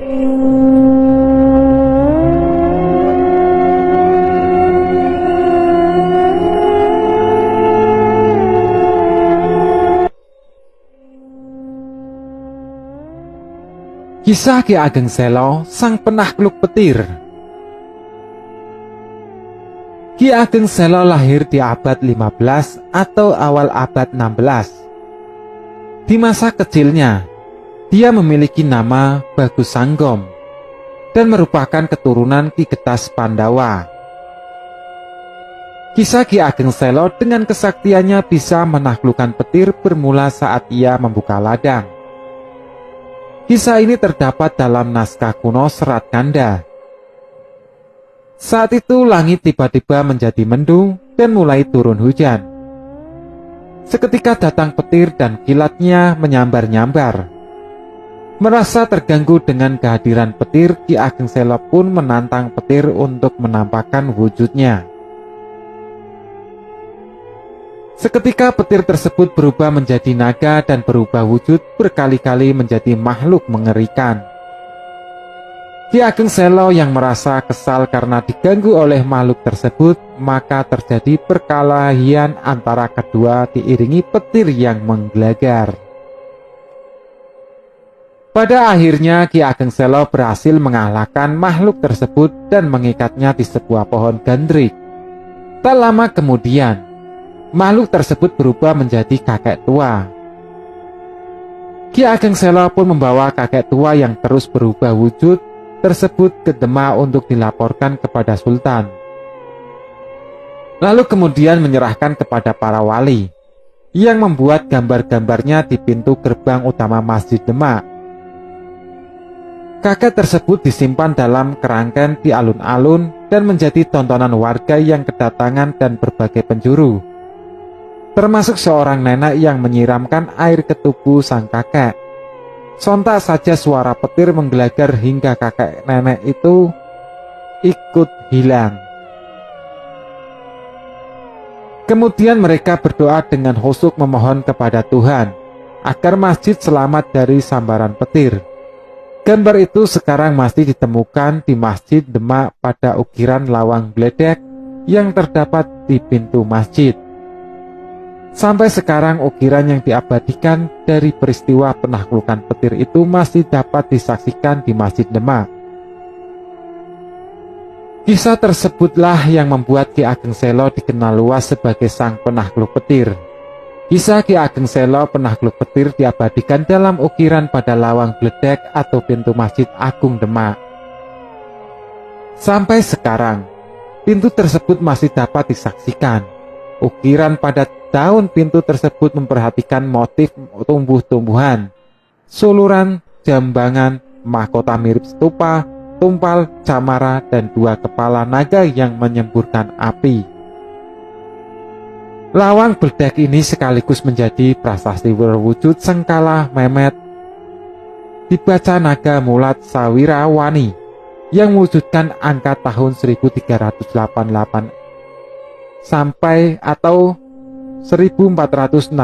Kisah Ki Ageng Selo, sang penakluk petir. Ki Ageng Selo lahir di abad 15 atau awal abad 16. Di masa kecilnya, dia memiliki nama Bagus Sanggom dan merupakan keturunan Ki Getas Pandawa. Kisah Ki Ageng Selo dengan kesaktiannya bisa menaklukkan petir bermula saat ia membuka ladang. Kisah ini terdapat dalam naskah kuno Serat Kanda. Saat itu langit tiba-tiba menjadi mendung dan mulai turun hujan. Seketika datang petir dan kilatnya menyambar-nyambar. Merasa terganggu dengan kehadiran petir, Ki Ageng Selo pun menantang petir untuk menampakkan wujudnya. Seketika petir tersebut berubah menjadi naga dan berubah wujud berkali-kali menjadi makhluk mengerikan. Ki Ageng Selo yang merasa kesal karena diganggu oleh makhluk tersebut, maka terjadi perkelahian antara kedua diiringi petir yang menggelegar. Pada akhirnya Ki Ageng Selo berhasil mengalahkan makhluk tersebut dan mengikatnya di sebuah pohon gandrik. Tak lama kemudian, makhluk tersebut berubah menjadi kakek tua. Ki Ageng Selo pun membawa kakek tua yang terus berubah wujud tersebut ke Demak untuk dilaporkan kepada Sultan. Lalu kemudian menyerahkan kepada para wali yang membuat gambar-gambarnya di pintu gerbang utama Masjid Demak. Kakek tersebut disimpan dalam kerangken di alun-alun dan menjadi tontonan warga yang kedatangan dan berbagai penjuru, termasuk seorang nenek yang menyiramkan air ke tubuh sang kakek. Sontak saja suara petir menggelegar hingga kakek nenek itu ikut hilang. Kemudian mereka berdoa dengan khusyuk memohon kepada Tuhan agar masjid selamat dari sambaran petir. Gambar itu sekarang masih ditemukan di Masjid Demak pada ukiran lawang gledek yang terdapat di pintu masjid. Sampai sekarang ukiran yang diabadikan dari peristiwa penaklukan petir itu masih dapat disaksikan di Masjid Demak. Kisah tersebutlah yang membuat Ki Ageng Selo dikenal luas sebagai sang penakluk petir. Kisah Ki Ageng Selo penakluk petir diabadikan dalam ukiran pada lawang gledek atau pintu Masjid Agung Demak. Sampai sekarang, pintu tersebut masih dapat disaksikan. Ukiran pada daun pintu tersebut memperhatikan motif tumbuh-tumbuhan, suluran, jambangan, mahkota mirip stupa, tumpal, camara, dan dua kepala naga yang menyemburkan api. Lawang gledek ini sekaligus menjadi prasasti berwujud sengkala Mehmet dibaca naga Mulat Sawirawani yang mewujudkan angka tahun 1388 sampai atau 1466.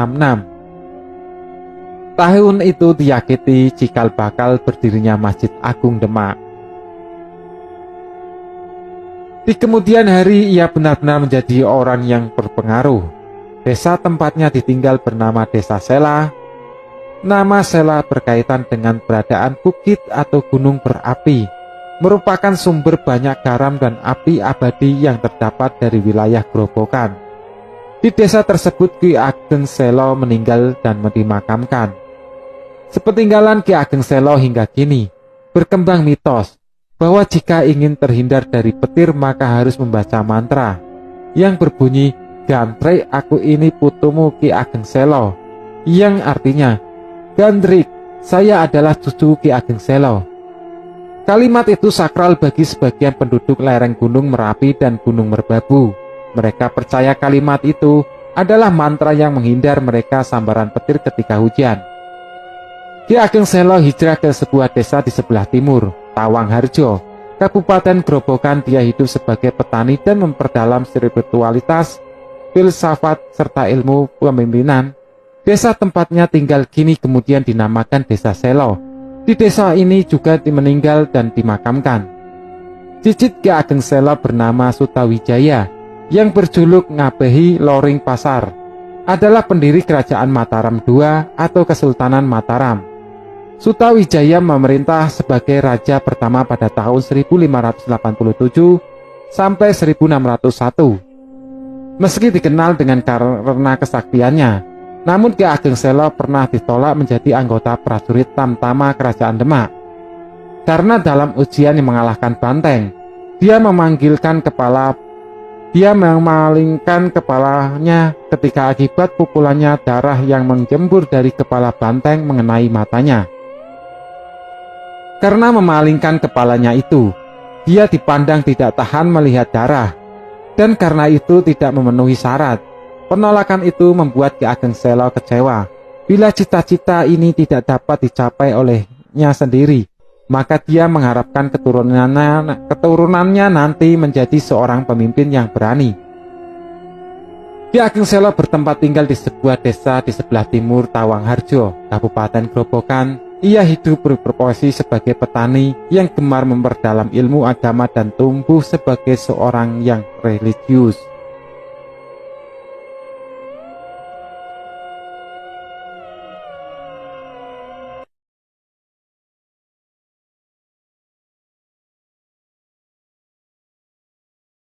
Tahun itu diyakini cikal bakal berdirinya Masjid Agung Demak. Di kemudian hari ia benar-benar menjadi orang yang berpengaruh. Desa tempatnya ditinggal bernama Desa Sela. Nama Sela berkaitan dengan beradaan bukit atau gunung berapi, merupakan sumber banyak garam dan api abadi yang terdapat dari wilayah Grobogan. Di desa tersebut Ki Ageng Selo meninggal dan dimakamkan. Sepeninggalan Ki Ageng Selo hingga kini berkembang mitos bahwa jika ingin terhindar dari petir maka harus membaca mantra yang berbunyi "Gantrek aku ini putumu Ki Ageng Selo", yang artinya "Gandrik, saya adalah cucu Ki Ageng Selo". Kalimat itu sakral bagi sebagian penduduk lereng Gunung Merapi dan Gunung Merbabu. Mereka percaya kalimat itu adalah mantra yang menghindar mereka sambaran petir ketika hujan. Ki Ageng Selo hijrah ke sebuah desa di sebelah timur, Tawangharjo, Kabupaten Grobogan. Dia hidup sebagai petani dan memperdalam spiritualitas, filsafat, serta ilmu kepemimpinan. Desa tempatnya tinggal kini kemudian dinamakan Desa Selo Di desa ini juga meninggal dan dimakamkan. Cicit Ki Ageng Sela bernama Sutawijaya yang berjuluk Ngabehi Loring Pasar adalah pendiri Kerajaan Mataram II atau Kesultanan Mataram. Sutawijaya memerintah sebagai raja pertama pada tahun 1587 sampai 1601. Meski dikenal karena kesaktiannya, namun Ki Ageng Sela pernah ditolak menjadi anggota prajurit Tamtama Kerajaan Demak. Karena dalam ujian yang mengalahkan Banteng, dia memalingkan kepalanya ketika akibat pukulannya darah yang menjembur dari kepala Banteng mengenai matanya. Karena memalingkan kepalanya itu, dia dipandang tidak tahan melihat darah, dan karena itu tidak memenuhi syarat. Penolakan itu membuat Ki Ageng Sela kecewa. Bila cita-cita ini tidak dapat dicapai olehnya sendiri, maka dia mengharapkan keturunannya nanti menjadi seorang pemimpin yang berani. Ki Ageng Sela bertempat tinggal di sebuah desa di sebelah timur Tawangharjo, Kabupaten Grobogan. Ia hidup berprofesi sebagai petani yang gemar memperdalam ilmu agama dan tumbuh sebagai seorang yang religius.